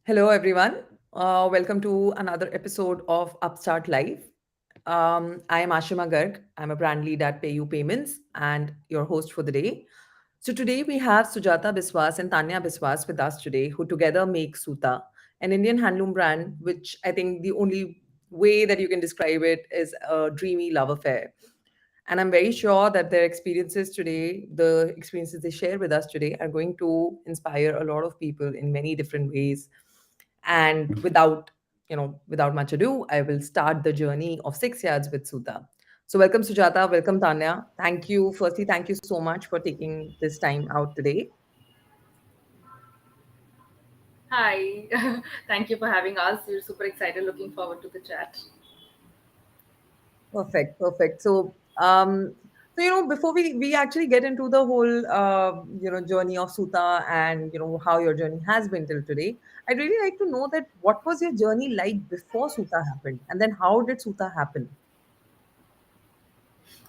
Hello, everyone. Welcome to another episode of UpStart Live. I am Ashima Garg. I'm a brand lead at PayU Payments and your host for the day. So today we have Sujata Biswas and Taniya Biswas with us today, who together make SuTa, an Indian handloom brand, which I think the only way that you can describe it is a dreamy love affair. And I'm very sure that their experiences today, the experiences they share with us today, are going to inspire a lot of people in many different ways. And without much ado, I will start the journey of 6 yards with SuTa. So welcome Sujata, welcome Tanya. Thank you. Firstly, thank you so much for taking this time out today. Hi, thank you for having us. We're super excited, looking forward to the chat. Perfect, perfect. Before we actually get into the whole journey of SuTa and how your journey has been till today, I'd really like to know that what was your journey like before SuTa happened, and then how did SuTa happen?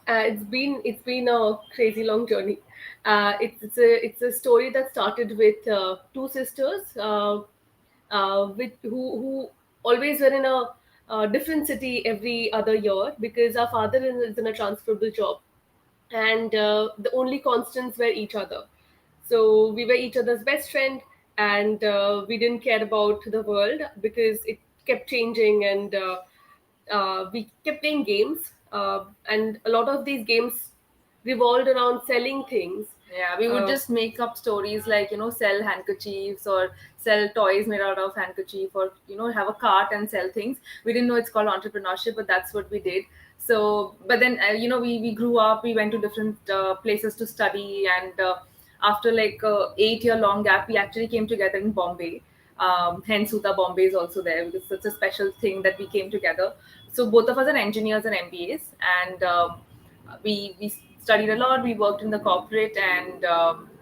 It's been a crazy long journey. It's a story that started with two sisters, with who always were in a different city every other year because our father is in a transferable job, and the only constants were each other. So we were each other's best friend, and we didn't care about the world because it kept changing, and we kept playing games, and a lot of these games revolved around selling things. Yeah, we would just make up stories like, sell handkerchiefs or sell toys made out of handkerchief or, have a cart and sell things. We didn't know it's called entrepreneurship, but that's what we did. So, but then, we grew up, we went to different places to study. And after like 8 year long gap, we actually came together in Bombay. Hence, Suta Bombay is also there because it's a special thing that we came together. So, both of us are engineers and MBAs. And we studied a lot. We worked in the corporate, and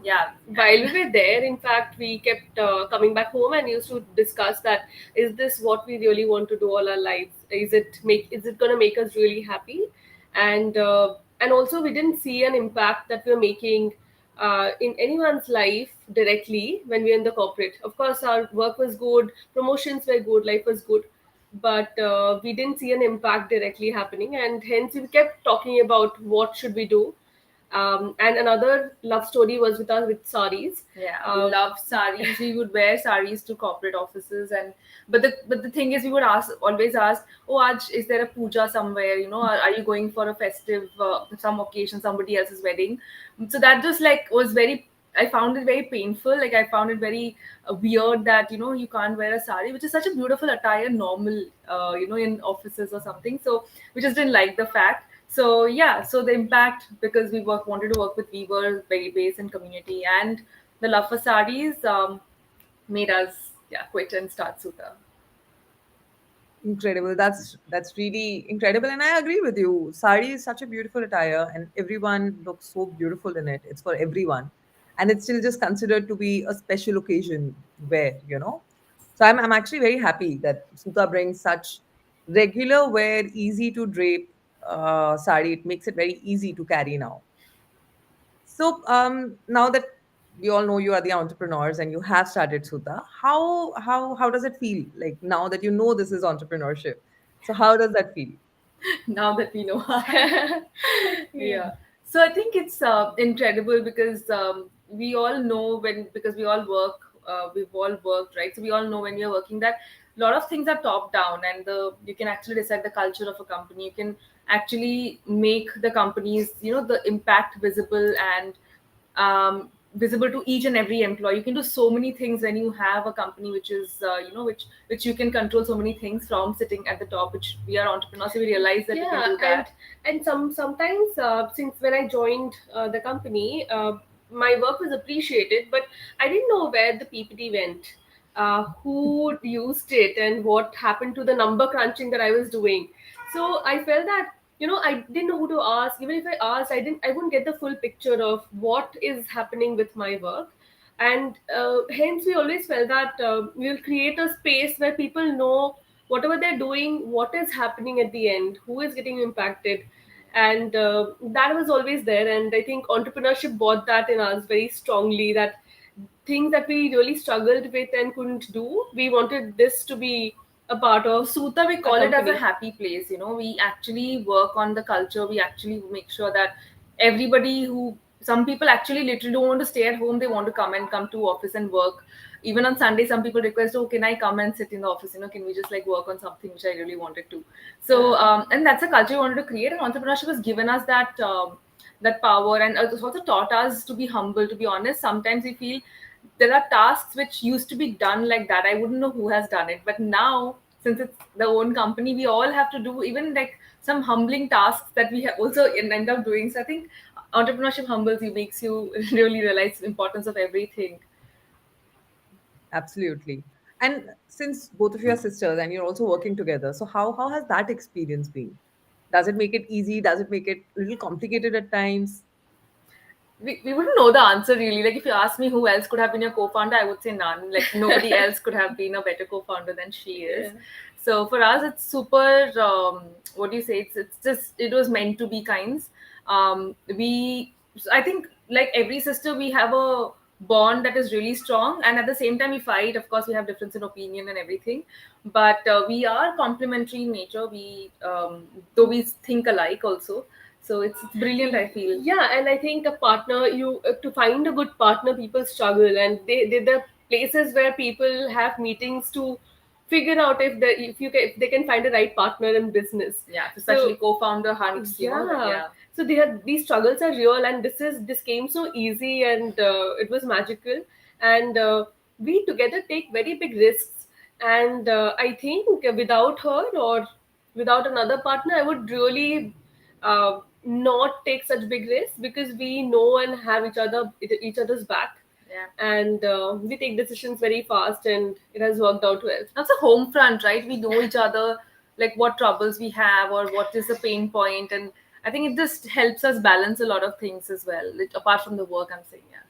yeah. While we were there, in fact, we kept coming back home and used to discuss that, is this what we really want to do all our lives? Is it going to make us really happy? And also, we didn't see an impact that we were making in anyone's life directly when we were in the corporate. Of course, our work was good, promotions were good, life was good, but we didn't see an impact directly happening, and hence we kept talking about what should we do. And another love story was with us with saris. Yeah, we loved saris. We would wear saris to corporate offices, and but the thing is, we would always ask, oh, Aj, is there a puja somewhere? Are you going for a festive, some occasion, somebody else's wedding? So that just like was very. I found it very painful. Like I found it very weird that you can't wear a sari, which is such a beautiful attire, normal, in offices or something. So we just didn't like the fact. So yeah, so the impact, because we wanted to work with weavers, very base and community, and the love for saris made us quit and start Suta. Incredible. That's really incredible, and I agree with you. Sari is such a beautiful attire, and everyone looks so beautiful in it. It's for everyone, and it's still just considered to be a special occasion wear. So I'm actually very happy that Suta brings such regular wear, easy to drape sari. It makes it very easy to carry now. So now that we all know you are the entrepreneurs and you have started Suta, how does it feel like now that you know this is entrepreneurship? So how does that feel? Now that we know. Yeah. So I think it's incredible because we all know because we all work, we've all worked, right? So we all know when we are working that a lot of things are top down, and you can actually decide the culture of a company. You can actually make the company's, the impact visible, and visible to each and every employee. You can do so many things when you have a company which is, which you can control so many things from sitting at the top, which we are entrepreneurs, so we realize that we can do that. And sometimes, since when I joined the company, my work was appreciated, but I didn't know where the PPT went, who used it, and what happened to the number crunching that I was doing. So I felt that, I didn't know who to ask. Even if I asked, I wouldn't get the full picture of what is happening with my work. And hence we always felt that we'll create a space where people know whatever they're doing, what is happening at the end, who is getting impacted. And that was always there, and I think entrepreneurship brought that in us very strongly, that things that we really struggled with and couldn't do, we wanted this to be a part of SuTa, we a call it as a company. happy place. You know, we actually work on the culture. We actually make sure that everybody who, some people actually literally don't want to stay at home. They want to come to office and work. Even on Sunday, some people request, "Oh, can I come and sit in the office? You know, can we just like work on something which I really wanted to?" So, Yeah. and that's a culture we wanted to create. And entrepreneurship has given us that that power, and it's also taught us to be humble. To be honest, sometimes we feel there are tasks which used to be done like that. I wouldn't know who has done it, but now since it's the own company, we all have to do even like some humbling tasks that we have also end up doing. So I think entrepreneurship humbles you, makes you really realize the importance of everything. Absolutely. And since both of you are sisters and you're also working together, so how has that experience been? Does it make it easy? Does it make it a little complicated at times? We wouldn't know the answer really. Like if you ask me who else could have been your co-founder, I would say none. Like nobody else could have been a better co-founder than she is. Yeah. So for us, it's super. What do you say? It's just it was meant to be kinds. I think like every sister, we have a bond that is really strong, and at the same time we fight. Of course, we have difference in opinion and everything, but we are complementary in nature. We though we think alike also, so it's brilliant, I feel. Yeah, and I think a partner, you to find a good partner, people struggle, and they the places where people have meetings to figure out if they can find a right partner in business. Yeah, especially So co-founder hunts, you know, like yeah, yeah. so these struggles are real, and this came so easy, and it was magical, and we together take very big risks, and I think without her or without another partner, I would really not take such big risks because we know and have each other's back, Yeah. and we take decisions very fast, and it has worked out well. That's a home front, right? We know each other, like what troubles we have or what is the pain point, and I think it just helps us balance a lot of things as well. Like, apart from the work, I'm saying, yeah.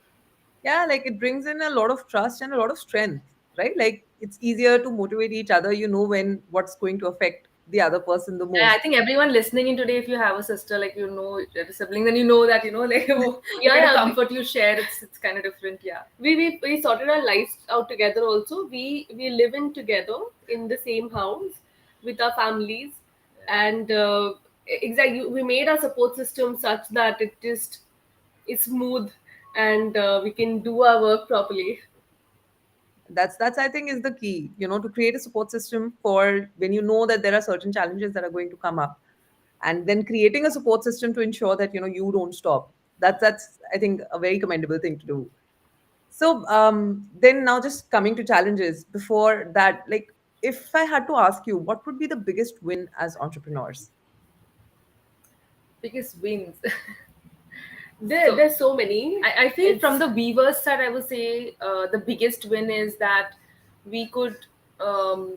Yeah, like it brings in a lot of trust and a lot of strength, right? Like it's easier to motivate each other. You know when what's going to affect the other person the Yeah, I most. think everyone listening in today, if you have a sister, like you know, a sibling, then you know that you know, like what Yeah, kind of yeah. comfort you share. It's kind of different, yeah. We sorted our lives out together also. We live in together in the same house with our families, and exactly we made our support system such that it just is smooth, and we can do our work properly. That's I think is the key, to create a support system for when you know that there are certain challenges that are going to come up, and then creating a support system to ensure that you don't stop. That's I think a very commendable thing to do. So then now just coming to challenges before that, like if I had to ask you, what would be the biggest win as entrepreneurs? Biggest wins. So There's so many. I feel from It's the weavers side, I would say the biggest win is that we could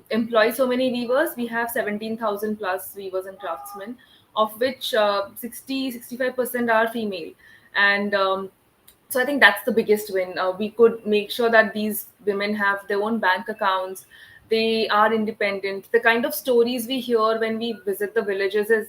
employ so many weavers. We have 17,000 plus weavers and craftsmen, of which 65% are female. And so I think that's the biggest win. We could make sure that these women have their own bank accounts. They are independent. The kind of stories we hear when we visit the villages is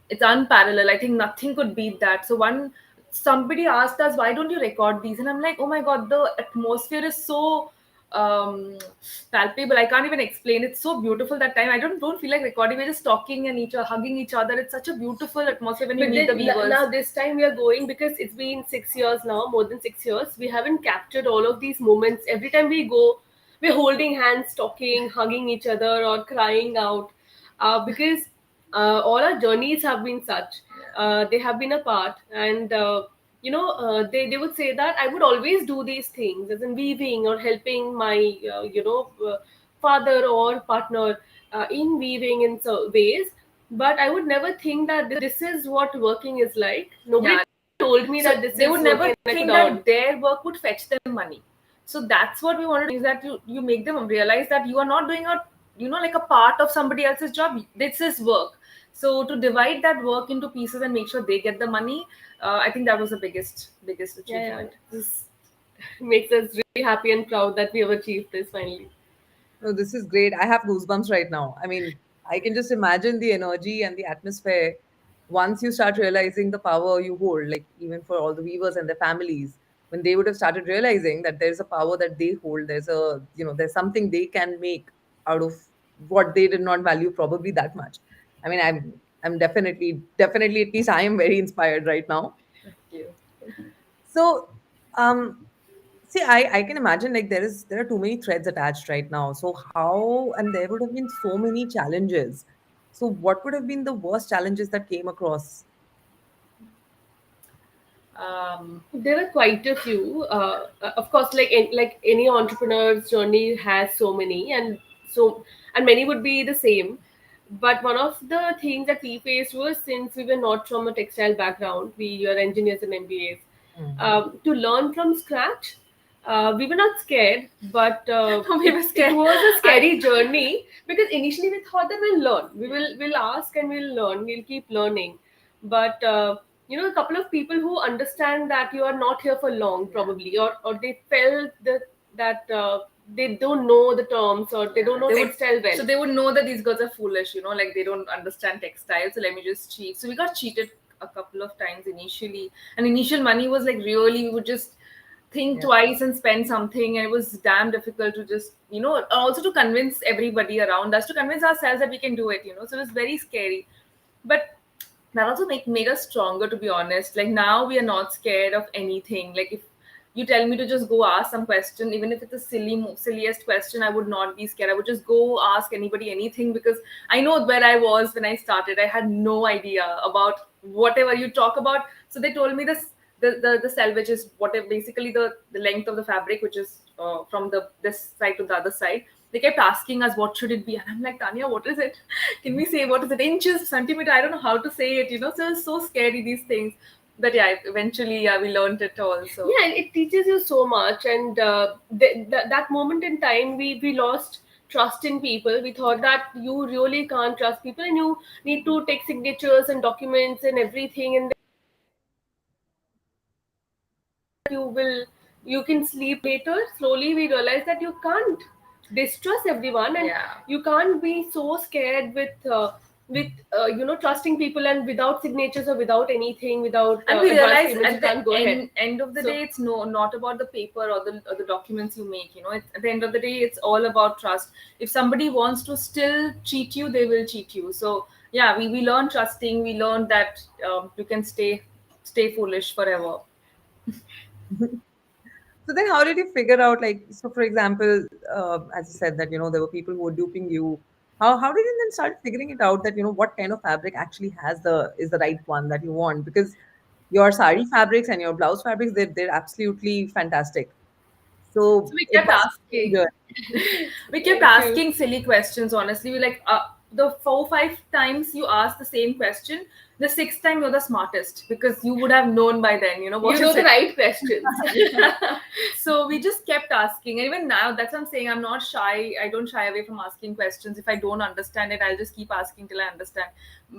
it's unparalleled. I think nothing could beat that. So one somebody asked us, why don't you record these? And I'm like, oh my god, the atmosphere is so palpable. I can't even explain. It's so beautiful that time. I don't feel like recording. We're just talking and each other, hugging each other. It's such a beautiful atmosphere when you But meet the then weavers. now this time we are going because it's been 6 years now, more than 6 years. We haven't captured all of these moments. Every time we go, we're holding hands, talking, hugging each other, or crying out, because all our journeys have been such. They have been apart, and they would say that I would always do these things, as in weaving or helping my father or partner in weaving in ways, but I would never think that this is what working is like. Nobody Yeah. told me So that this they is would working never and I could think earn. that their work would fetch them money. So that's what we wanted to do, is that you make them realize that you are not doing a like a part of somebody else's job. This is work. So to divide that work into pieces and make sure they get the money, I think that was the biggest Yeah, yeah. achievement. This makes us really happy and proud that we have achieved this finally. No, this is great. I have goosebumps right now. I mean, I can just imagine the energy and the atmosphere once you start realizing the power you hold, like even for all the weavers and their families. when they would have started realizing that there's a power that they hold, there's something they can make out of what they did not value probably that much. I mean, I'm definitely, at least I am very inspired right now. Thank you. So, um, see, I can imagine like there are too many threads attached right now. So how, and there would have been so many challenges. So what would have been the worst challenges that came across? Um, There are quite a few. Of course, like any entrepreneur's journey has so many, and many would be the same. But one of the things that we faced was, since we were not from a textile background, we were engineers and MBAs. Mhm. To learn from scratch, we were not scared, but we were it scared. was a scary journey, because initially we thought that we'll learn, we'll ask and we'll learn, we'll keep learning. But a couple of people who understand that you are not here for long, probably, or they felt that they don't know the terms, or they don't know They would, textile well. so they would know that these girls are foolish, like they don't understand textiles, so let me just cheat. So we got cheated a couple of times initially, and initial money was like, really, we would just think Yeah. twice and spend something, and it was damn difficult to just, also to convince everybody around us, to convince ourselves that we can do it, so it was very scary. But that also made us stronger, to be honest. Like, now we are not scared of anything. Like, if you tell me to just go ask some question, even if it's a silliest question, I would not be scared. I would just go ask anybody anything, because I know where I was when I started. I had no idea about whatever you talk about. So they told me this, the selvage is whatever, basically the length of the fabric, which is from this side to the other side. They kept asking us what should it be, and I'm like, Tanya, what is it? Can we say what is it? Inches, centimeter? I don't know how to say it. So it's so scary, these things. But yeah, eventually, yeah, we learned it all. So Yeah, and it teaches you so much. And that moment in time, we lost trust in people. We thought that you really can't trust people, and you need to take signatures and documents and everything, and you will you can sleep later. Slowly we realize that you can't distrust everyone, and yeah. you can't be so scared with trusting people, and without signatures or without anything, without And we advance realize payments, you at the can't go ahead. end of the So day, it's not about the paper or the documents you make. At the end of the day, it's all about trust. If somebody wants to still cheat you, they will cheat you. So yeah, we learn trusting. We learn that you can stay foolish forever. So then how did you figure out, like, so for example, as you said that, there were people who were duping you. How did you then start figuring it out that, what kind of fabric actually is the right one that you want? Because your sari fabrics and your blouse fabrics, they're absolutely fantastic. So So we it kept must be asking. good. We kept thank you. asking silly questions, honestly. We like, the 4 5 times you ask the same question, the sixth time you're the smartest, because you would have known by then, what You know is the it. right questions. So we just kept asking, and even now, that's what I'm saying, I'm not shy. I don't shy away from asking questions. If I don't understand it, I'll just keep asking till I understand.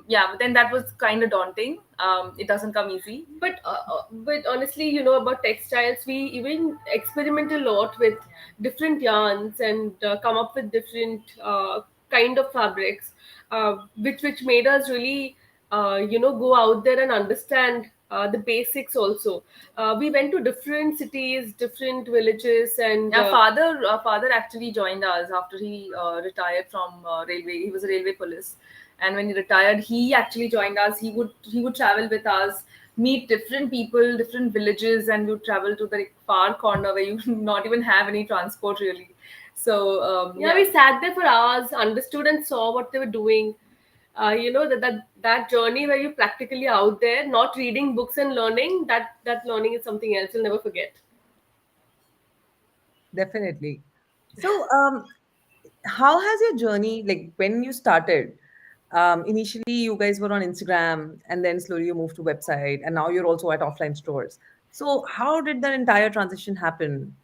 Yeah, but then that was kind of daunting. It doesn't come easy. But honestly, about textiles, we even experiment a lot with different yarns, and come up with different kind of fabrics, which made us really go out there and understand the basics also. We went to different cities, different villages, and Yeah, father actually joined us after he retired from railway. He was a railway police, and when he retired, he actually joined us. He would travel with us, meet different people, different villages, and we would travel to the far corner where you not even have any transport really. So yeah, we sat there for hours, understood and saw what they were doing. That journey where you're practically out there, not reading books and learning, that learning is something else you'll never forget. Definitely. So, how has your journey, like when you started? Initially, you guys were on Instagram, and then slowly you moved to website, and now you're also at offline stores. So, how did that entire transition happen?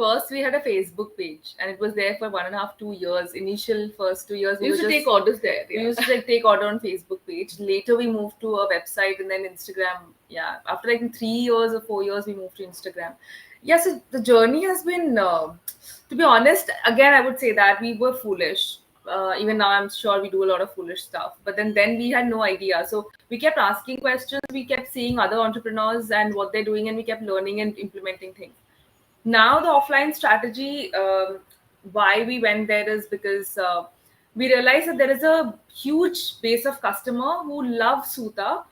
first we had a Facebook page, and it was there for 1.5 2 years. Initial first 2 years, We we used were to take just orders there. we Yeah. used to like take order on Facebook page. Later we moved to a website and then Instagram. Yeah, after like 3 years or 4 years, we moved to Instagram. Yeah, so the journey has been, to be honest, again I would say that we were foolish. Even now, I'm sure we do a lot of foolish stuff. But then we had no idea. So we kept asking questions. We kept seeing other entrepreneurs and what they're doing, and we kept learning and implementing things. Now the offline strategy, why we went there is because we realized that there is a huge base of customer who love SuTa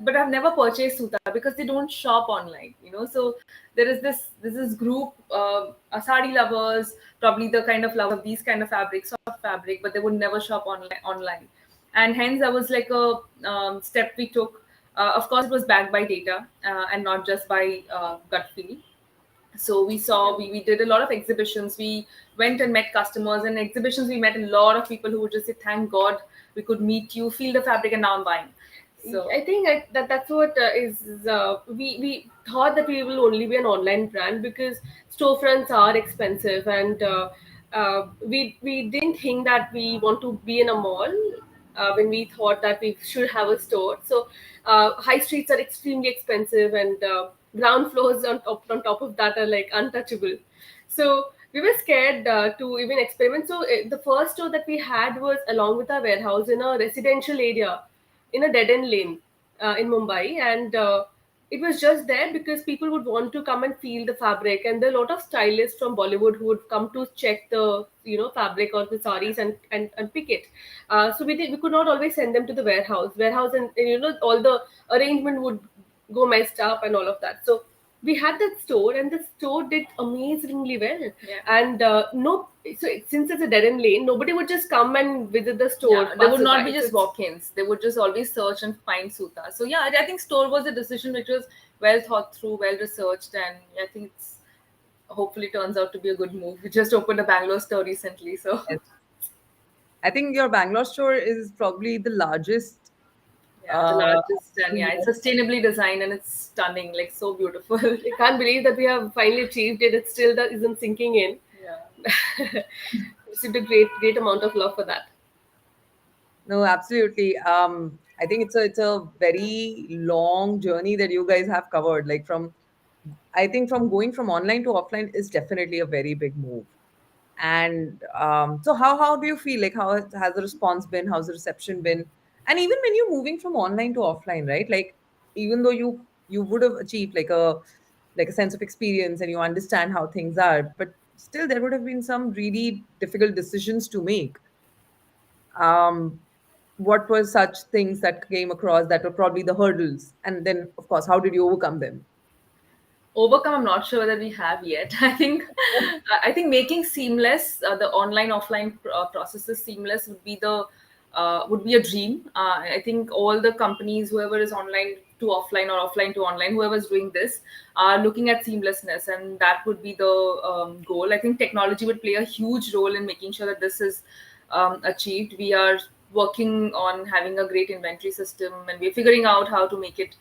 but have never purchased SuTa because they don't shop online, so there is this group, sari lovers, probably the kind of lovers of these kind of fabrics, soft fabric, but they would never shop online. And hence that was like a step we took. Of course, it was backed by data, and not just by gut feel. So we did a lot of exhibitions. We went and met customers, and exhibitions we met a lot of people who would just say, thank god we could meet you, feel the fabric, and now I'm buying. So I think that's what is we thought that we will only be an online brand because storefronts are expensive, and we didn't think that we want to be in a mall when we thought that we should have a store. So high streets are extremely expensive, and ground floors on top of that are like untouchable. So we were scared to even experiment. So the first store that we had was along with our warehouse in a residential area in a dead end lane in Mumbai, and it was just there because people would want to come and feel the fabric, and there are a lot of stylists from Bollywood who would come to check the fabric or the saris and pick it. We could not always send them to the warehouse, and all the arrangement would go messed up and all of that. So we had that store, and the store did amazingly well. yeah. And no, so since it's a dead end lane, nobody would just come and visit the store. Yeah, they would pass not by. be just walk-ins. They would just always search and find SuTa. So yeah, I think store was a decision which was well thought through, well researched, and I think it's hopefully turns out to be a good move. We just opened a Bangalore store recently, so Yes. I think your Bangalore store is probably the largest. yeah, the Uh, largest, and in yeah, it's sustainably designed and it's stunning, like so beautiful. I can't believe that we have finally achieved it. It still that isn't sinking in. Yeah. Received a great amount of love for that. No, absolutely. I think it's a very long journey that you guys have covered. Like I think from going from online to offline is definitely a very big move. And so how do you feel? Like how has the response been? How's the reception been? And even when you're moving from online to offline, right? Like even though you would have achieved like a sense of experience and you understand how things are, but still there would have been some really difficult decisions to make. um, what were such things that came across that were probably the hurdles? And then, of course, how did you overcome them? Overcome, I'm not sure that we have yet. I think making seamless the online offline processes seamless would be a dream. I think all the companies, whoever is online to offline or offline to online, whoever's doing this, are looking at seamlessness, and that would be the goal. I think technology would play a huge role in making sure that this is achieved. We are working on having a great inventory system, and we're figuring out how to make it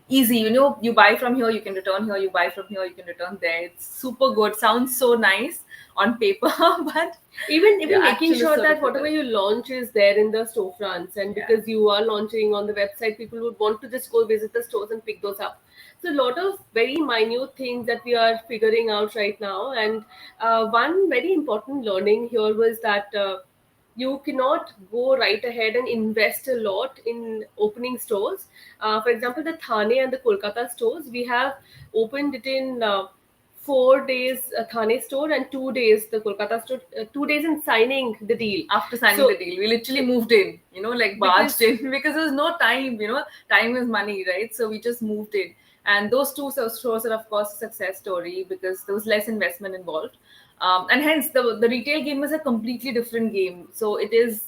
easy. You buy from here, you can return here. You buy from here, you can return there. It's super good. Sounds so nice on paper, but Even yeah, making actually sure so that whatever difficult. you launch is there in the storefronts, and Yeah. because you are launching on the website, people would want to just go visit the stores and pick those up. So a lot of very minute things that we are figuring out right now. And one very important learning here was that you cannot go right ahead and invest a lot in opening stores. For example, the Thane and the Kolkata stores, we have opened it in 4 days Thane store and 2 days the Kolkata store, 2 days in signing the deal. After signing So, the deal, we literally moved in, like barged because in because there was no time. Time is money, right? So we just moved in. And those two stores are, of course, a success story because there was less investment involved. And hence, the retail game is a completely different game. So it is,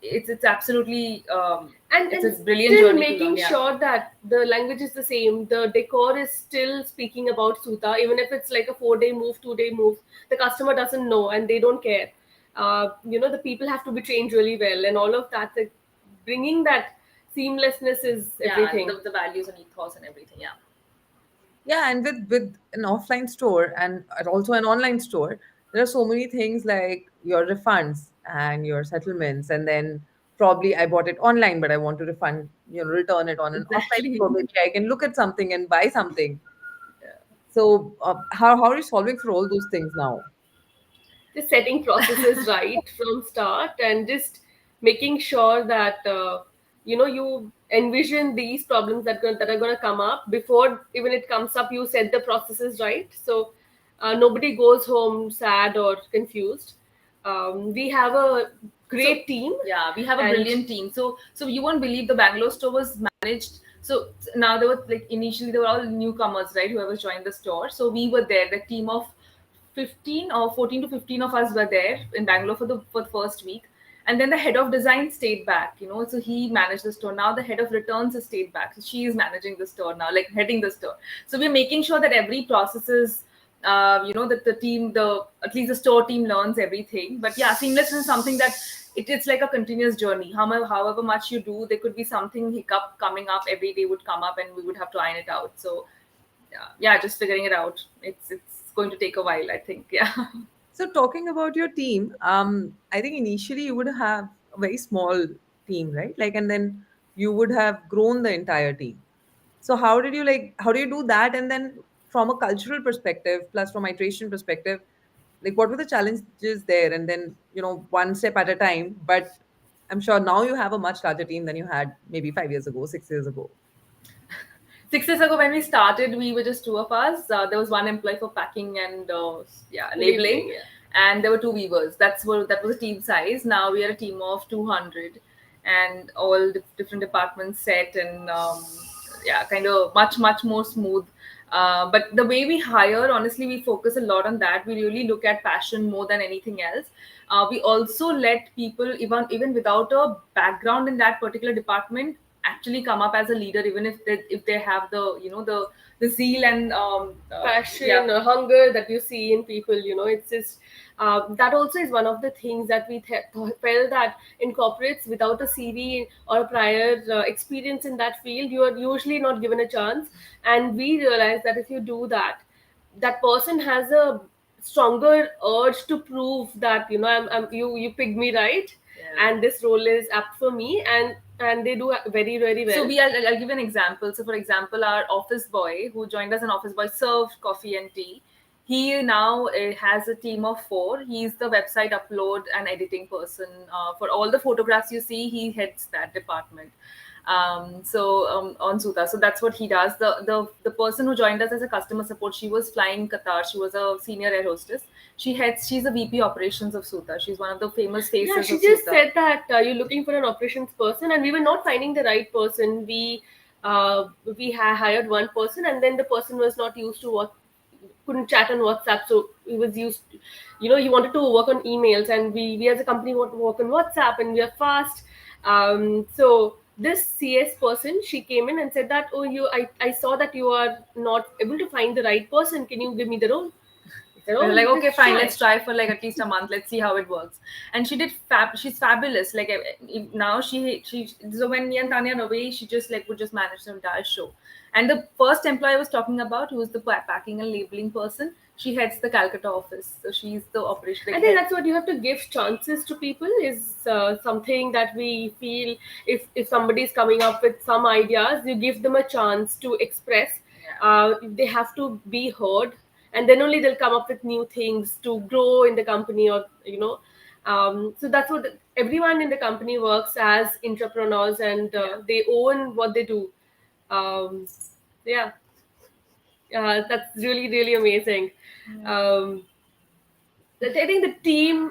it's absolutely, it's a and brilliant still journey to learn. making Yeah. sure that the language is the same, the decor is still speaking about SuTa, even if it's like a 4 day move, 2 day move, the customer doesn't know and they don't care. The people have to be trained really well, and all of that, like, bringing that seamlessness is Yeah, everything. the values and ethos and everything. Yeah. Yeah, and with an offline store and also an online store, there are so many things like your refunds and your settlements, and then probably I bought it online, but I want to return it on an offline Exactly. store. Maybe I can look at something and buy something. So how are you solving for all those things now? just setting processes right from start, and just making sure that you envision these problems that are going to come up before even it comes up. You set the processes right, so nobody goes home sad or confused. We have a So great team, yeah, we have a and brilliant team. So you won't believe the Bangalore store was managed. So now there were like initially they were all newcomers, right? Whoever joined the store. So we were there, the team of 15 or 14 to 15 of us were there in Bangalore for the first week. And then the head of design stayed back, so he managed the store. Now the head of returns has stayed back. So she is managing the store now, like heading the store. So we're making sure that every process is that the team, the at least the store team learns everything. But yeah, seamlessness is something that it's like a continuous journey. However much you do, there could be something hiccup coming up every day would come up, and we would have to iron it out. So yeah, just figuring it out. It's going to take a while, I think. Yeah. So talking about your team, I think initially you would have a very small team, right? Like, and then you would have grown the entire team. So how do you do that? And then from a cultural perspective, plus from iteration perspective, like what were the challenges there? And then, one step at a time, but I'm sure now you have a much larger team than you had maybe 5 years ago, 6 years ago. 6 years ago when we started, we were just two of us. There was one employee for packing and labeling, labeling, yeah. and there were two weavers. That was a team size. Now we are a team of 200, and all the different departments set, and kind of much more smooth. But the way we hire, honestly, we focus a lot on that. We really look at passion more than anything else. We also let people, even without a background in that particular department, actually come up as a leader, even if they have the zeal and Passion or hunger that you see in people. It's just that also is one of the things that we felt that in corporates, without a CV or a prior experience in that field, you are usually not given a chance. And we realized that if you do that, that person has a stronger urge to prove that you picked me right, Yeah. and this role is apt for me, and they do very, very well. So I'll give you an example. So for example, our office boy who joined us, an office boy served coffee and tea. He now has a team of 4. He's the website upload and editing person. For all the photographs you see, he heads that department. On SuTa, so that's what he does. The person who joined us as a customer support, she was flying Qatar. She was a senior air hostess. She's a VP operations of SuTa. She's one of the famous faces Yeah, she of just SuTa. said that you're looking for an operations person, and we were not finding the right person. We hired one person, and then the person was not used to what couldn't chat on WhatsApp, so he was used. He wanted to work on emails, and we as a company want to work on WhatsApp, and we are fast. So this CS person, she came in and said that, oh, I saw that you are not able to find the right person. Can you give me the role? I said, We oh, were like, okay, let's fine, try. let's try for like at least a month. Let's see how it works. And she did she's fabulous. Like now she so when me and Tanya are away, she just like would just manage the entire show. And the first employee I was talking about, who was the packing and labeling person, she heads the Calcutta office. So she's the operation. I think that's what you have to give chances to people, is something that we feel. If somebody is coming up with some ideas, you give them a chance to express. Yeah. They have to be heard, and then only they'll come up with new things to grow in the company, or so that's what everyone in the company works as entrepreneurs, and they own what they do. Um, yeah, that's really, really amazing. Um, I think the team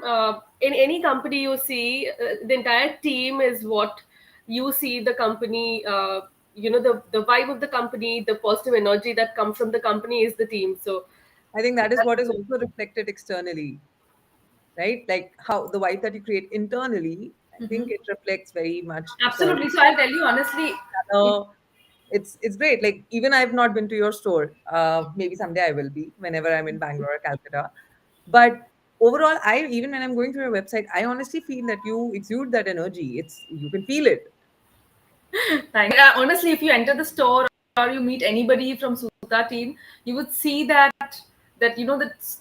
in any company you see, the entire team is what you see the company. The vibe of the company, the positive energy that comes from the company is the team. So I think that is what is that's also reflected externally, right? Like how the vibe that you create internally, I think it reflects very much Absolutely. externally. So I'll tell you honestly, it, Uh, it's great. Like even I've not been to your store. Maybe someday I will be whenever I'm in Bangalore or Calcutta. But overall, I even when I'm going through your website, I honestly feel that you exude that energy. You can feel it. thank honestly, if you enter the store or you meet anybody from SuTa team, you would see that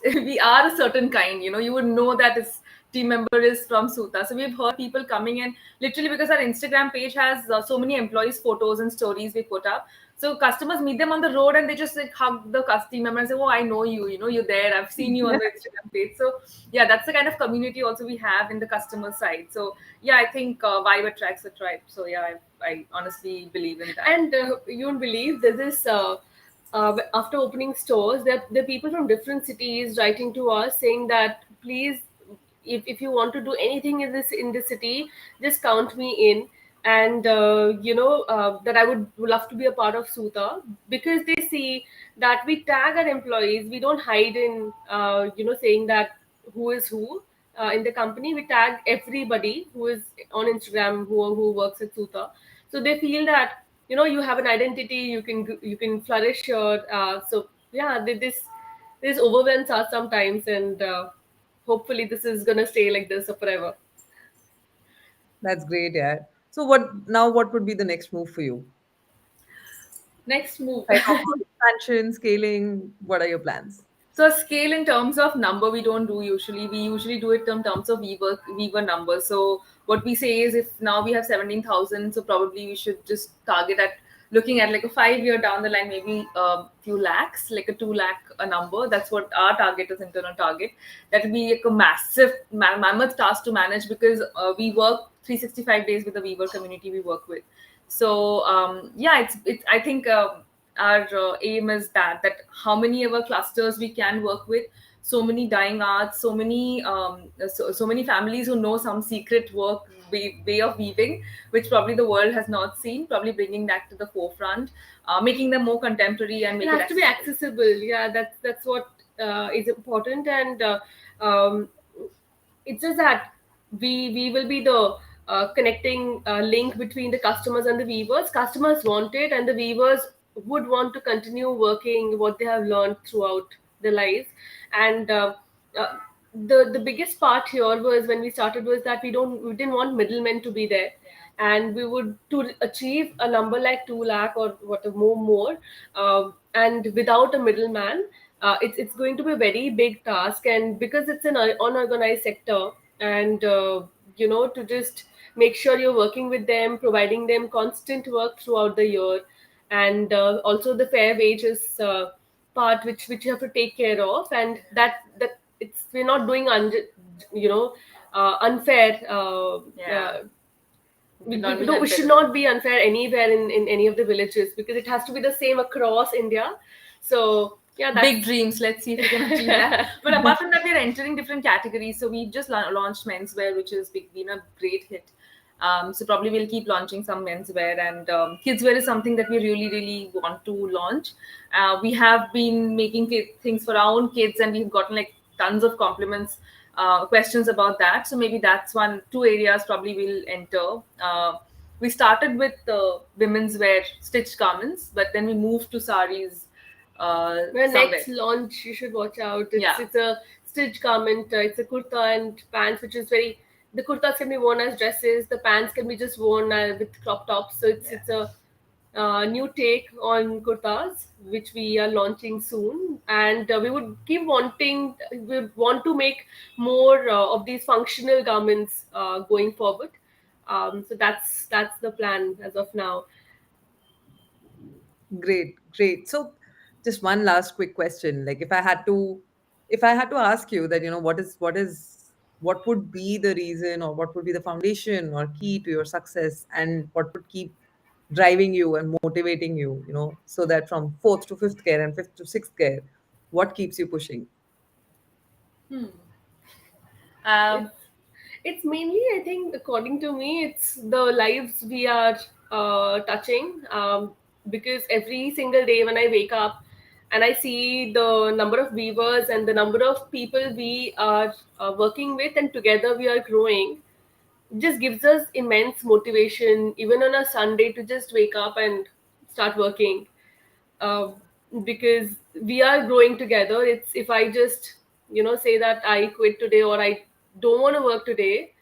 we are a certain kind. You would know that this team member is from SuTa. So we've heard people coming in literally because our Instagram page has so many employees' photos and stories we put up. So customers meet them on the road and they just like hug the customer member and say, "Oh, I know you. You know, you're there. I've seen you on the Instagram page." So yeah, that's the kind of community also we have in the customer side. So yeah, I think vibe attracts a tribe. So yeah, I honestly believe in that. And you won't believe there's this. After opening stores, there are people from different cities writing to us saying that please, if you want to do anything in this city, just count me in. And that I would love to be a part of SuTa, because they see that we tag our employees. We don't hide in saying that who is who in the company. We tag everybody who is on Instagram, who works at SuTa, so they feel that you have an identity. You can flourish here. So yeah, this overwhelms us sometimes, and hopefully this is gonna stay like this forever. That's great, yeah. So what would be the next move for you? Next move. If I talk about expansion, scaling, what are your plans? So scale in terms of number we don't do usually. We usually do it in terms of weaver numbers. So what we say is if now we have 17,000, so probably we should just target at looking at like a 5 year down the line, maybe a few lakhs, like a 2 lakh a number. That's what our target is, internal target. That will be like a massive mammoth task to manage because we work 365 days with the weaver community we work with. So yeah, it's I think our aim is that how many ever clusters we can work with, so many dying arts, so many families who know some secret way of weaving, which probably the world has not seen, probably bringing that to the forefront, making them more contemporary and It make it has to be accessible. accessible. Yeah, that's what is important. And um, it's just that we will be the connecting link between the customers and the weavers. Customers want it, and the weavers would want to continue working what they have learned throughout their lives. And uh, the biggest part here was when we started was that we didn't want middlemen to be there, and we would to achieve a number like 2 lakh or what more, and without a middleman. It's going to be a very big task, and because it's an unorganized sector, and to just make sure you're working with them, providing them constant work throughout the year, and also the fair wages part, which you have to take care of. And that it's we're not doing unfair. Yeah, We, will we, not we be don't we should unfair. not be unfair anywhere in any of the villages, because it has to be the same across India. So yeah, Big that's dreams. Let's see if we can achieve that. But apart from that, we're entering different categories. So we've just launched menswear, which has been a great hit. So probably we'll keep launching some menswear, and kidswear is something that we really, really want to launch. We have been making things for our own kids, and we've gotten like tons of compliments, questions about that. So maybe that's two areas probably we'll enter. We started with women's wear, stitched garments, but then we moved to saris the somewhere. next launch. You should watch out. It's Yeah. it's a stitch garment. It's a kurta and pants, which is very. The kurtas can be worn as dresses. The pants can be just worn with crop tops. So it's a new take on kurtas, which we are launching soon. And we would keep wanting. We would want to make more of these functional garments going forward. So that's the plan as of now. Great, great. So just one last quick question. Like if I had to ask you that, what would be the reason or what would be the foundation or key to your success and what would keep driving you and motivating you, so that from fourth to fifth care and fifth to sixth care, what keeps you pushing? Hmm. Um, It's it's mainly, I think, according to me, it's the lives we are touching. Because every single day when I wake up and I see the number of viewers and the number of people we are working with, and together we are growing, it just gives us immense motivation, even on a Sunday, to just wake up and start working. uh, because we are growing together. It's if I just say that I quit today or I don't want to work today,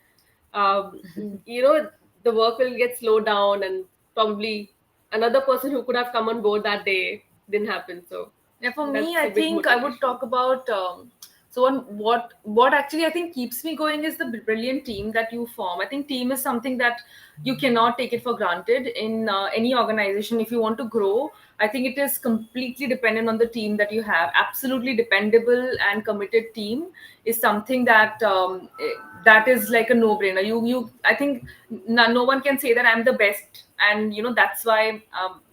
um, you know the work will get slowed down, and probably another person who could have come on board that day didn't happen. So yeah, for me, that's I a big think I would motivation. talk about So what actually I think keeps me going is the brilliant team that you form. I think team is something that you cannot take it for granted in any organization. If you want to grow, I think it is completely dependent on the team that you have. Absolutely dependable and committed team is something that that is like a no brainer. You I think no one can say that I'm the best, and that's why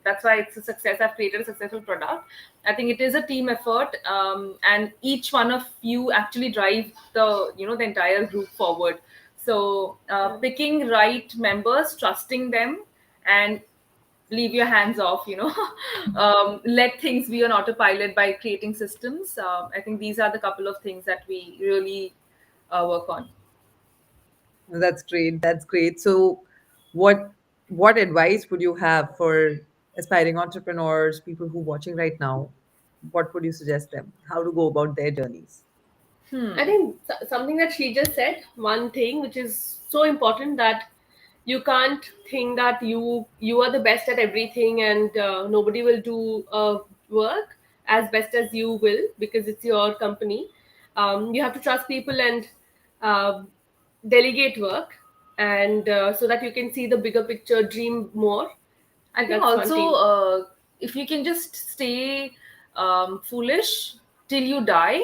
it's a success. I've created a successful product. I think it is a team effort, and each one of you actually drive the entire group forward. So picking right members, trusting them, and leave your hands off. Let things be on autopilot by creating systems. I think these are the couple of things that we really work on. That's great. That's great. So, what what advice would you have for aspiring entrepreneurs, people who are watching right now? What would you suggest them? How to go about their journeys? I think something that she just said, one thing which is so important, that you can't think that you are the best at everything, and nobody will do work as best as you will, because it's your company. You have to trust people and uh, delegate work, and so that you can see the bigger picture, dream more. I think That's one also, thing. if you can just stay foolish till you die,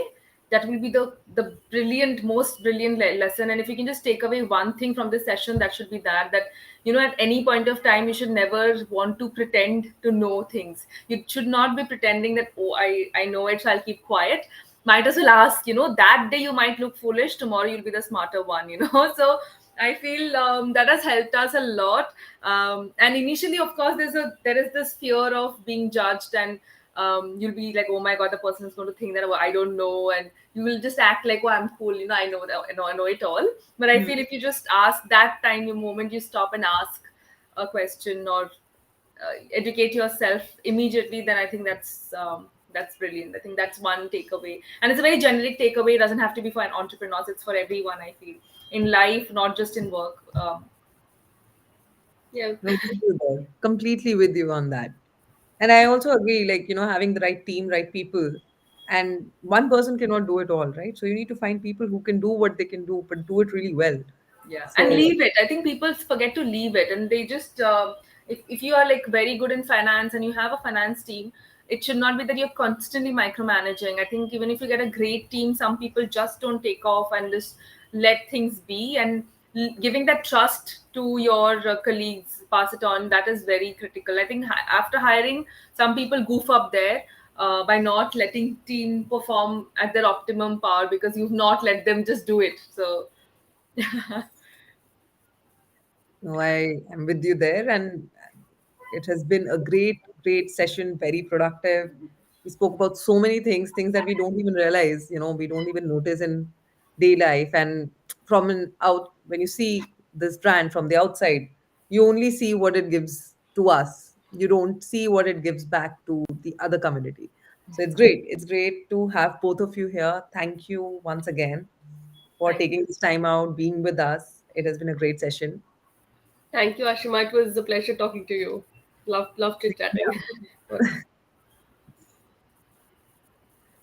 that will be the brilliant, most brilliant lesson. And if you can just take away one thing from this session, that should be that at any point of time, you should never want to pretend to know things. You should not be pretending that, oh, I know it, so I'll keep quiet. Might as well ask. That day you might look foolish, tomorrow you'll be the smarter one. So I feel that has helped us a lot. And initially, of course, there is this fear of being judged, and you'll be like, oh my god, the person is going to think that, oh, I don't know, and you will just act like, oh, I'm cool, I know that, I know it all. But I feel if you just ask that time, the moment you stop and ask a question, or educate yourself immediately, then I think that's brilliant. I think that's one takeaway, and it's a very generic takeaway. It doesn't have to be for an entrepreneur; it's for everyone. I feel in life, not just in work. Yeah. No, with you there. Completely with you on that. And I also agree, like, having the right team, right people, and one person cannot do it all, right? So you need to find people who can do what they can do, but do it really well. Yeah, and So, leave it. I think people forget to leave it, and they just if you are like very good in finance and you have a finance team, it should not be that you're constantly micromanaging. I think even if you get a great team, some people just don't take off and just let things be, and giving that trust to your colleagues, pass it on. That is very critical. I think after hiring, some people goof up there. By not letting team perform at their optimum power because you've not let them just do it. So no, I am with you there. And it has been a great, great session, very productive. We spoke about so many things, things that we don't even realize, we don't even notice in day life. And from an out, when you see this brand from the outside, you only see what it gives to us. You don't see what it gives back to the other community. So it's great. It's great to have both of you here. Thank you once again for Thank taking you. this time out, being with us. It has been a great session. Thank you, Ashima. It was a pleasure talking to you. Love chit chatting.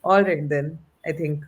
All right, then. I think